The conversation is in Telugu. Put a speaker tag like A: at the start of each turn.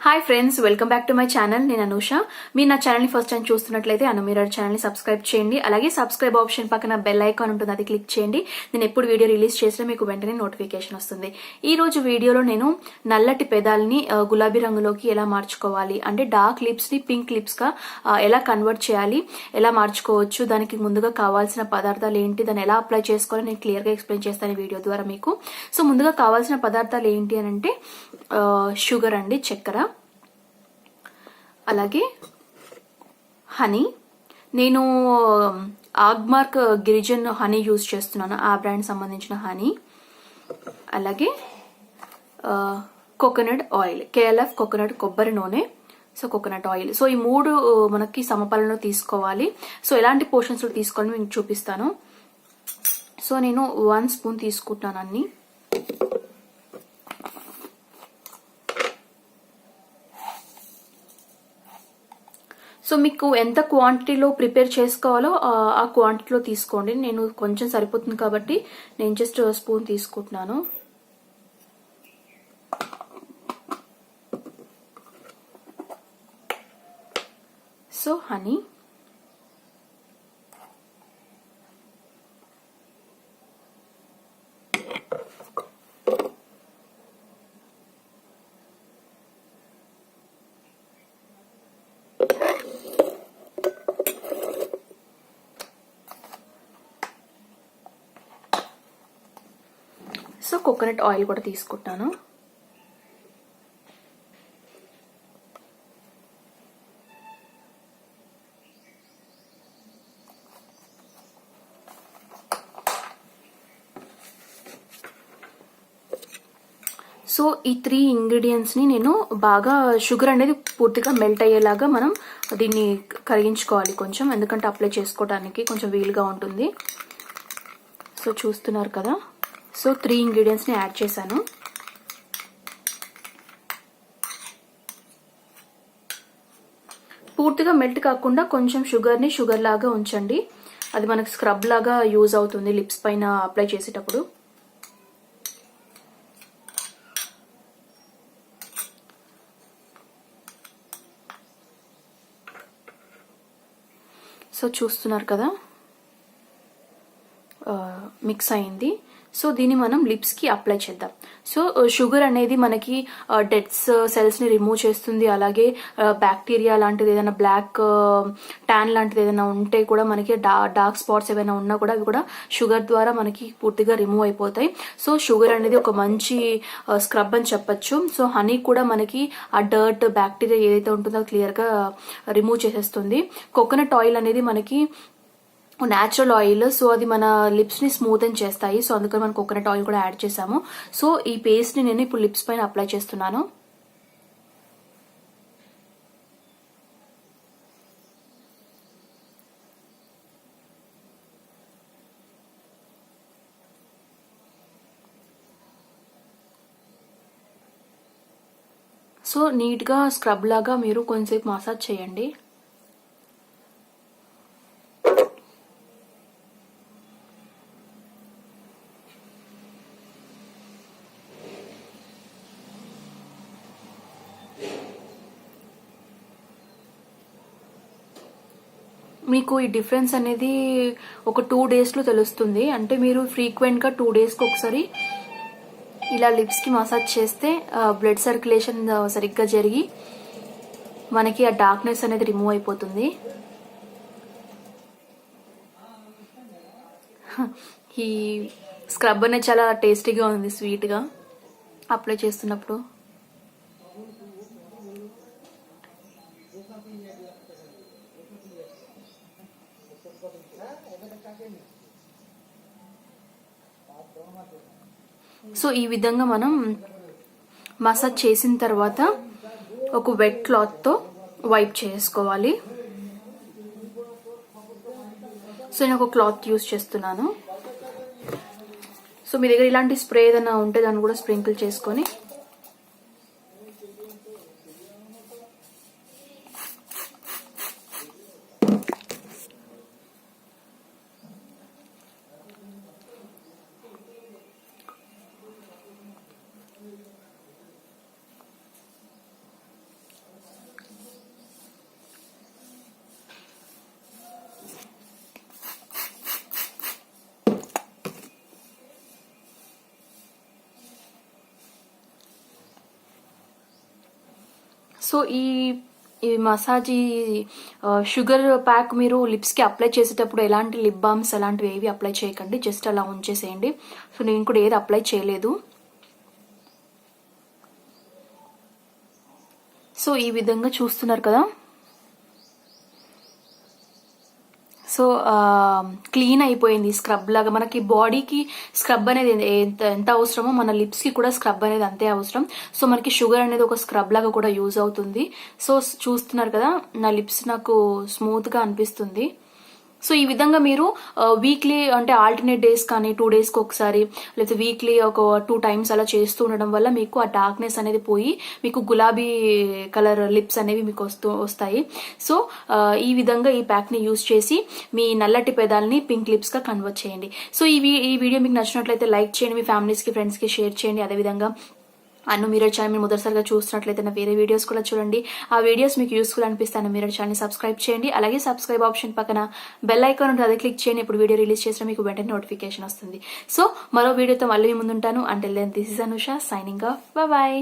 A: Hi friends, welcome back to my channel. నేను అనూష. మీరు నా ఛానల్ ని ఫస్ట్ టైం చూస్తున్నట్లయితే అనుమిరర్ ఛానల్ ని సబ్స్క్రైబ్ చేయండి. అలాగే సబ్స్క్రైబ్ ఆప్షన్ పక్కన బెల్ ఐకాన్ ఉంటుంది, అది క్లిక్ చేయండి. నేను ఎప్పుడు వీడియో రిలీజ్ చేసినా మీకు వెంటనే నోటిఫికేషన్ వస్తుంది. ఈ రోజు వీడియోలో నేను నల్లటి పెదాలని గులాబీ రంగులోకి ఎలా మార్చుకోవాలి, అంటే డార్క్ లిప్స్ ని పింక్ లిప్స్ గా ఎలా కన్వర్ట్ చేయాలి, ఎలా మార్చుకోవచ్చు, దానికి ముందుగా కావాల్సిన పదార్థాలు ఏంటి, దాన్ని ఎలా అప్లై చేసుకోవాలో నేను క్లియర్ గా ఎక్స్ప్లెయిన్ చేస్తాను ఈ వీడియో ద్వారా మీకు. సో ముందుగా కావాల్సిన పదార్థాలు ఏంటి అని అంటే షుగర్ అండి, చక్కెర, అలాగే హనీ. నేను ఆగ్మార్క్ గిరిజన్ హనీ యూజ్ చేస్తున్నాను, ఆ బ్రాండ్ సంబంధించిన హనీ. అలాగే కోకోనట్ ఆయిల్, కేఎల్ఎఫ్ కోకోనట్ కొబ్బరి నూనె, సో కోకోనట్ ఆయిల్. సో ఈ మూడు మనకి సమపాలనలో తీసుకోవాలి. సో ఎలాంటి పోర్షన్స్ లో తీసుకోవాలని మీకు చూపిస్తాను. సో నేను 1 స్పూన్ తీసుకుంటాను అన్ని. సో మీకు ఎంత క్వాంటిటీలో ప్రిపేర్ చేసుకోవాలో ఆ క్వాంటిటీలో తీసుకోండి. నేను కొంచెం సరిపోతుంది కాబట్టి నేను జస్ట్ స్పూన్ తీసుకుంటున్నాను. So honey, so coconut oil కూడా తీసుకుంటాను. సో ఈ 3 ఇంగ్రీడియంట్స్ ని నేను బాగా, షుగర్ అనేది పూర్తిగా మెల్ట్ అయ్యేలాగా మనం దీన్ని కరిగించుకోవాలి కొంచెం, ఎందుకంటే అప్లై చేసుకోవడానికి కొంచెం వీలుగా ఉంటుంది. సో చూస్తున్నారు కదా. సో 3 ఇంగ్రీడియంట్స్ ని యాడ్ చేశాను. పూర్తిగా మెల్ట్ కాకుండా కొంచెం షుగర్ లాగా ఉంచండి, అది మనకు స్క్రబ్ లాగా యూజ్ అవుతుంది లిప్స్ పైన అప్లై చేసేటప్పుడు. సో చూస్తున్నారు కదా, మిక్స్ అయింది. సో దీన్ని మనం లిప్స్ కి అప్లై చేద్దాం. సో షుగర్ అనేది మనకి డెడ్ సెల్స్ ని రిమూవ్ చేస్తుంది. అలాగే బ్యాక్టీరియా లాంటిది ఏదైనా, బ్లాక్ ట్యాన్ లాంటిది ఏదైనా ఉంటే కూడా, మనకి డార్క్ స్పాట్స్ ఏమైనా ఉన్నా కూడా అవి కూడా షుగర్ ద్వారా మనకి పూర్తిగా రిమూవ్ అయిపోతాయి. సో షుగర్ అనేది ఒక మంచి స్క్రబ్ అని చెప్పొచ్చు. సో హనీ కూడా మనకి ఆ డర్ట్, బ్యాక్టీరియా ఏదైతే ఉంటుందో క్లియర్ గా రిమూవ్ చేసేస్తుంది. కోకోనట్ ఆయిల్ అనేది మనకి న్యాచురల్ ఆయిల్, సో అది మన లిప్స్ ని స్మూతెన్ చేస్తాయి. సో అందుకని మనం కోకోనట్ ఆయిల్ కూడా యాడ్ చేసాము. సో ఈ పేస్ట్ ని నేను ఇప్పుడు లిప్స్ పైన అప్లై చేస్తున్నాను. సో నీట్ గా స్క్రబ్ లాగా మీరు కొంచెంసేపు మసాజ్ చేయండి. మీకు ఈ డిఫరెన్స్ అనేది ఒక 2 days లో తెలుస్తుంది. అంటే మీరు ఫ్రీక్వెంట్ గా 2 days కి ఒకసారి ఇలా లిప్స్ కి మసాజ్ చేస్తే బ్లడ్ సర్క్యులేషన్ సరిగ్గా జరిగి మనకి ఆ డార్క్నెస్ అనేది రిమూవ్ అయిపోతుంది. ఈ స్క్రబ్ అనేది చాలా టేస్టీగా ఉంది, స్వీట్ గా అప్లై చేస్తున్నప్పుడు. సో ఈ విధంగా మనం మసాజ్ చేసిన తర్వాత ఒక వెట్ క్లాత్ తో వైప్ చేసుకోవాలి. సో నేను ఒక క్లాత్ యూజ్ చేస్తున్నాను. సో మీ దగ్గర ఇలాంటి స్ప్రే ఏదైనా ఉంటే దాన్ని కూడా స్ప్రింకిల్ చేసుకొని సో ఈ మసాజ్ షుగర్ ప్యాక్ మీరు లిప్స్కి అప్లై చేసేటప్పుడు ఎలాంటి లిప్ బామ్స్ అలాంటివి ఏవి అప్లై చేయకండి, జస్ట్ అలా ఉంచేసేయండి. సో నేను కూడా ఏది అప్లై చేయలేదు. సో ఈ విధంగా చూస్తున్నారు కదా. సో క్లీన్ అయిపోయింది స్క్రబ్ లాగా. మనకి బాడీకి స్క్రబ్ అనేది ఎంత అవసరమో మన లిప్స్కి కూడా స్క్రబ్ అనేది అంతే అవసరం. సో మనకి షుగర్ అనేది ఒక స్క్రబ్ లాగా కూడా యూజ్ అవుతుంది. సో చూస్తున్నారు కదా, నా లిప్స్ నాకు స్మూత్గా అనిపిస్తుంది. సో ఈ విధంగా మీరు వీక్లీ అంటే ఆల్టర్నేట్ డేస్ కానీ 2 డేస్కి ఒకసారి లేకపోతే వీక్లీ ఒక 2 టైమ్స్ అలా చేస్తూ ఉండడం వల్ల మీకు ఆ డార్క్నెస్ అనేది పోయి మీకు గులాబీ కలర్ లిప్స్ అనేవి మీకు వస్తాయి. సో ఈ విధంగా ఈ ప్యాక్ని యూజ్ చేసి మీ నల్లటి పెదాలని పింక్ లిప్స్గా కన్వర్ట్ చేయండి. సో ఈ వీడియో మీకు నచ్చినట్లయితే లైక్ చేయండి, మీ ఫ్యామిలీస్కి ఫ్రెండ్స్కి షేర్ చేయండి. అదేవిధంగా అన్ను మిర్రర్ ఛానల్ మీరు మొదటిసారిగా చూస్తున్నట్లయితే నా వేరే వీడియోస్ కూడా చూడండి. ఆ వీడియోస్ మీకు యూస్ఫుల్ అనిపిస్తే అన్ను మిర్రర్ ఛానల్ సబ్స్క్రైబ్ చేయండి. అలాగే సబ్స్క్రైబ్ ఆప్షన్ పక్కన బెల్ ఐకాన్ ఉంటుంది, అది క్లిక్ చేయండి. ఇప్పుడు వీడియో రిలీజ్ చేసినా మీకు వెంటనే నోటిఫికేషన్ వస్తుంది. సో మరో వీడియోతో మళ్ళీ ముందుంటాను. Until then this is Anusha signing off. Bye.